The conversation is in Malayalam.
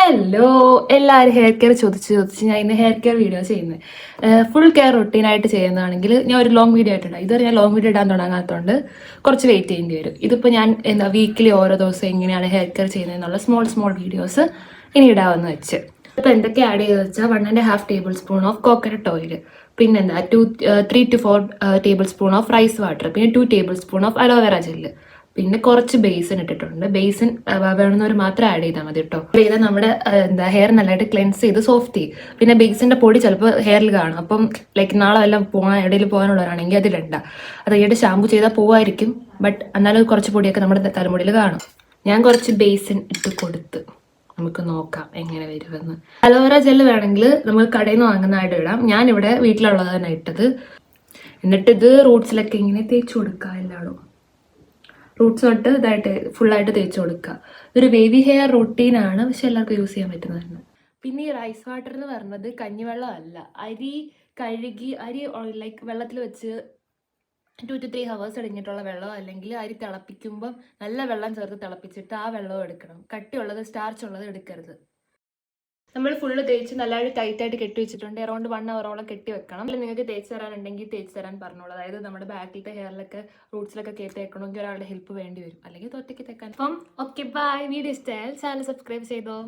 ഹലോ എല്ലാവരും ഹെയർ കെയർ ചോദിച്ച് ഞാൻ ഇന്ന് ഹെയർ കെയർ വീഡിയോ ചെയ്യുന്നത് ഫുൾ കെയർ റൊട്ടീനായിട്ട് ചെയ്യുന്നതാണെങ്കിൽ ഞാൻ ഒരു ലോങ് വീഡിയോ ആയിട്ടുണ്ട്. ഇതുവരെ ഞാൻ ലോങ് വീഡിയോ ഇടാൻ തുടങ്ങാത്തതുകൊണ്ട് കുറച്ച് വെയിറ്റ് ചെയ്യേണ്ടി വരും. ഇതിപ്പോൾ ഞാൻ വീക്കിലി ഓരോ ദിവസം എങ്ങനെയാണ് ഹെയർ കെയർ ചെയ്യുന്നതെന്നുള്ള സ്മോൾ വീഡിയോസ് ഇനി ഇടാമെന്ന് വെച്ച്. ഇപ്പോൾ എന്തൊക്കെ ആഡ് ചെയ്തെന്ന് വെച്ചാൽ 1.5 tablespoon of coconut oil, പിന്നെന്താ 3 to 4 tablespoon of rice water, പിന്നെ 2 tablespoon of aloe vera gel, പിന്നെ കുറച്ച് ബേസിൻ ഇട്ടിട്ടുണ്ട്. ബേസിൻ വേണമെന്നവർ മാത്രം ആഡ് ചെയ്താൽ മതി കേട്ടോ. ചെയ്താൽ നമ്മുടെ ഹെയർ നല്ലതായിട്ട് ക്ലെൻസ് ചെയ്ത് സോഫ്റ്റ് ചെയ്യും. പിന്നെ ബേസിൻ്റെ പൊടി ചിലപ്പോൾ ഹെയറിൽ കാണും. അപ്പം ലൈക്ക് നാളെ എല്ലാം എവിടെയെങ്കിലും പോകാനുള്ളവരാണെങ്കിൽ അതിലിണ്ട. അത് കഴിഞ്ഞിട്ട് ഷാമ്പു ചെയ്താൽ പോവായിരിക്കും, ബട്ട് എന്നാലും കുറച്ച് പൊടിയൊക്കെ നമ്മുടെ തലമുടിയിൽ കാണും. ഞാൻ കുറച്ച് ബേസിൻ ഇട്ട് കൊടുത്ത് നമുക്ക് നോക്കാം എങ്ങനെ വരുമെന്ന്. അലോവേറ ജെല്ല് വേണമെങ്കിൽ നമുക്ക് കടയിൽ നിന്ന് വാങ്ങുന്നതായിട്ട് ഇടാം. ഞാനിവിടെ വീട്ടിലുള്ളത് തന്നെ ഇട്ടത്. എന്നിട്ട് ഇത് റൂട്ട്സിലൊക്കെ ഇങ്ങനെ തേച്ച് കൊടുക്കുക. എല്ലായിടും റൂട്ട്സ് തൊട്ട് ഇതായിട്ട് ഫുള്ളായിട്ട് തേച്ച് കൊടുക്കുക. ഇതൊരു വേവി ഹെയർ റൂട്ടീനാണ്, പക്ഷെ എല്ലാവർക്കും യൂസ് ചെയ്യാൻ പറ്റുന്നതാണ്. പിന്നെ ഈ റൈസ് വാട്ടർ എന്ന് പറഞ്ഞത് കഞ്ഞിവെള്ളം അല്ല, അരി കഴുകി ലൈക്ക് വെള്ളത്തിൽ വെച്ച് 2 to 3 hours അടങ്ങിയിട്ടുള്ള വെള്ളം, അല്ലെങ്കിൽ അരി തിളപ്പിക്കുമ്പം നല്ല വെള്ളം ചേർത്ത് തിളപ്പിച്ചിട്ട് ആ വെള്ളം എടുക്കണം. കട്ടിയുള്ളത് സ്റ്റാർച്ച് ഉള്ളത് എടുക്കരുത്. നമ്മൾ ഫുള്ള് തേച്ച് നല്ലതായിട്ട് ടൈറ്റായിട്ട് കെട്ടി വെച്ചിട്ടുണ്ട്. അറൗണ്ട് 1 hour കെട്ടി വെക്കണം. അല്ലെങ്കിൽ നിങ്ങൾക്ക് തേച്ച് തരാനുണ്ടെങ്കിൽ തേച്ച് തരാൻ പറഞ്ഞോളൂ. അതായത് നമ്മുടെ ബാക്കിലത്തെ ഹെയറിലൊക്കെ റൂട്ട്സിലൊക്കെ കയറ്റി വെക്കണമെങ്കിൽ ഒരാളുടെ ഹെൽപ്പ് വേണ്ടി വരും, അല്ലെങ്കിൽ ഒറ്റയ്ക്ക് തെക്കാൻ. അപ്പം ഓക്കെ ബൈ. വീഡിയോ ഇഷ്ടമായാൽ ചാനൽ സബ്സ്ക്രൈബ് ചെയ്തോ.